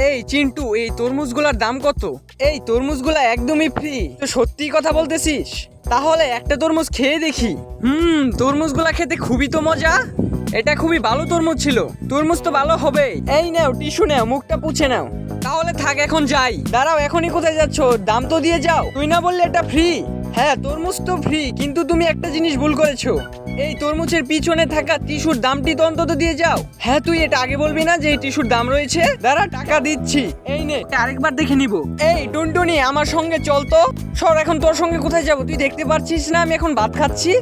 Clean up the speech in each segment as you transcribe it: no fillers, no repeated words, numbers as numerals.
এই চিন্টু, এই তরমুজগুলার দাম কত? এই তরমুজগুলা একদমই ফ্রি। তো সত্যি কথা বলতেছিস? তাহলে একটা তরমুজ খেয়ে দেখি। তরমুজগুলা খেতে খুবই তো মজা। এটা খুবই ভালো তরমুজ ছিল। তরমুজ তো ভালো হবে। এই নাও টিস্যু নাও, মুখটা পুছে নাও। তাহলে থাক, এখন যাই। দাঁড়াও, এখনই কোথায় যাচ্ছ? দাম তো দিয়ে যাও। তুই না বললে এটা ফ্রি? হ্যাঁ, তরমুজ তো ফ্রি, কিন্তু তুমি একটা জিনিস ভুল করেছো। এই তরমুজের পিছনে থাকা টিস্যুর দামটি তো অন্তত দিয়ে যাও। হ্যাঁ, তুই এটা আগে বলবি না যে এই টিস্যুর দাম রয়েছে? দাঁড়া, টাকা দিচ্ছি। এই নে, আরেকবার দেখে নিব। এই টুনটুনি, আমার সঙ্গে চল তো। সর, এখন তোর সঙ্গে কোথায় যাব? তুই দেখতে পাচ্ছিস না আমি এখন ভাত খাচ্ছি?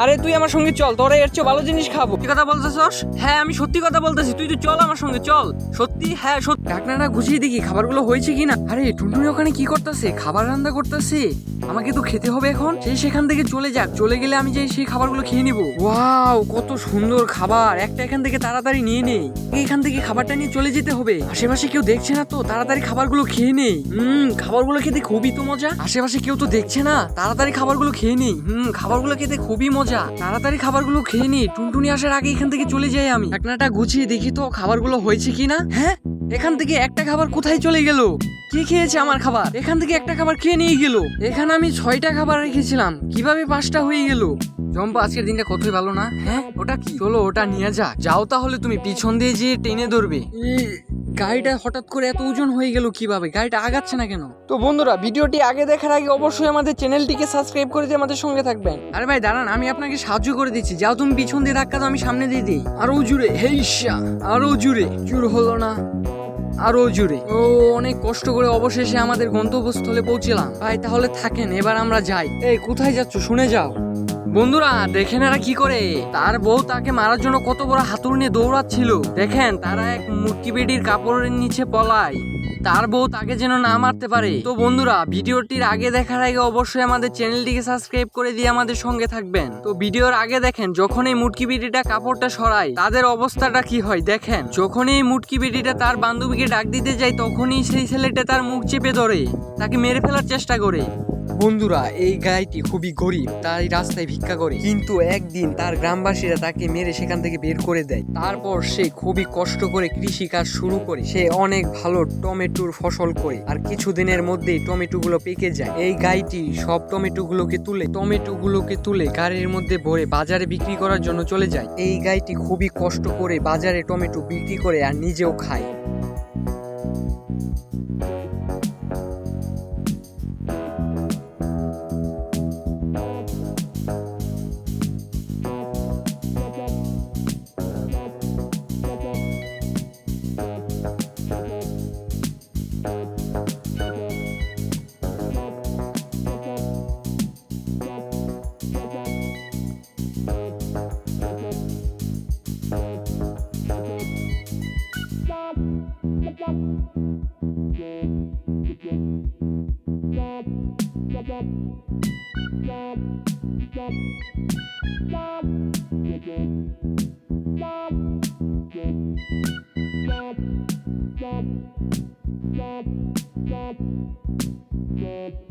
আরে তুই আমার সঙ্গে চল, তোরা এর চেয়ে ভালো জিনিস খাবো। কি কথা বলতেছস? হ্যাঁ, আমি সত্যি কথা বলতেছি, তুই তো চল আমার সঙ্গে, চল। সত্যি? হ্যাঁ সত্যি। ঢাকনাটা গুছিয়ে দেখি খাবারগুলো হয়েছে কিনা। আরে টুনটুনি ওখানে কি করতেছে? খাবার রান্না করতেছে। আমাকে তো খেতে হবে এখন। সেই সেখান থেকে চলে যাক, চলে গেলে আমি যাই সেই খাবারগুলো খেয়ে নিব। ওয়াও, কত সুন্দর খাবার। একটা এখান থেকে তাড়াতাড়ি নিয়ে নেই। এখান থেকে খাবারটা নিয়ে চলে যেতে হবে। আশেপাশে কেউ দেখছে না তো? তাড়াতাড়ি খাবারগুলো খেয়ে নেই। খাবারগুলো খেতে খুবই তো মজা। আশেপাশে কেউ তো দেখছে না, তাড়াতাড়ি খাবারগুলো খেয়ে নেই। খাবারগুলো খেতে খুবই মজা। তাড়াতাড়ি খাবারগুলো খেয়ে নেই, টুনটুনি আসার আগে এখান থেকে চলে যাই আমি। ঢাকনাটা গুছিয়ে দেখি তো খাবারগুলো হয়েছে কিনা। হ্যাঁ, এখান থেকে একটা খাবার কোথায় চলে গেল? কি খেয়েছে আমার খাবার? এখান থেকে একটা খাবার খেয়ে নিয়ে গেল। এখানে আমি 6টা খাবার রেখেছিলাম, কিভাবে 5টা হয়ে গেল? জম্পা, আজকের দিনটা কতই ভালো না? হ্যাঁ, ওটা কি? চলো ওটা নিয়ে যা। যাও তাহলে, তুমি পিছন দিয়ে যেয়ে টেনে ধরবে। গাড়িটা হঠাৎ করে এত ওজন হয়ে গেল কিভাবে? গাড়িটা আগাচ্ছে না কেন? তো বন্ধুরা, ভিডিওটি আগে দেখার আগে অবশ্যই আমাদের চ্যানেলটিকে সাবস্ক্রাইব করে দিয়ে আমাদের সঙ্গে থাকবেন। আরে ভাই দাঁড়ান, আমি আপনাকে সাহায্য করে দিচ্ছি। যাও তুমি পিছন দিয়ে ধাক্কা দাও, আমি সামনে দিয়ে দিই। আরো জুড়ে, হেইশা, আরো জুড়ে। জোর হলো না, আরো জুড়ে। ও, অনেক কষ্ট করে অবশেষে আমাদের গন্তব্যস্থলে পৌঁছলাম। ভাই তাহলে থাকেন, এবার আমরা যাই। এই কোথায় যাচ্ছ? শুনে যাও। বন্ধুরা দেখেন এরা কি করে। তার বউ তাকে মারার জন্য কত বড় হাতুড়ি নিয়ে দৌড়াচ্ছিল। দেখেন, তারা এক মুটকি বেডির কাপড়ের নিচে পলায়। তার বউ তাকে যেন না মারতে পারে। তো বন্ধুরা, ভিডিওটির আগে দেখার আগে অবশ্যই আমাদের চ্যানেলটিকে সাবস্ক্রাইব করে দিয়ে আমাদের সঙ্গে থাকবেন। তো ভিডিওর আগে দেখেন, যখন এই মুটকি বেডিটা কাপড়টা সরায় তাদের অবস্থাটা কি হয় দেখেন। যখন এই মুটকি বেডিটা তার বান্ধবীকে ডাক দিতে যায়, তখনই সেই ছেলেটা তার মুখ চেপে ধরে তাকে মেরে ফেলার চেষ্টা করে। বন্ধুরা, এই গাইটি খুবই গরিব, তাই রাস্তায় ভিক্ষা করে। কিন্তু একদিন তার গ্রামবাসীরা তাকে মেরে সেখান থেকে বের করে দেয়। তারপর সে খুবই কষ্ট করে কৃষিকাজ শুরু করে। সে অনেক ভালো টমেটোর ফসল করে, আর কিছুদিনের মধ্যেই টমেটোগুলো পেকে যায়। এই গাইটি সব টমেটোগুলোকে তুলে গাড়ির মধ্যে ভরে বাজারে বিক্রি করার জন্য চলে যায়। এই গাইটি খুবই কষ্ট করে বাজারে টমেটো বিক্রি করে আর নিজেও খায়। Stop.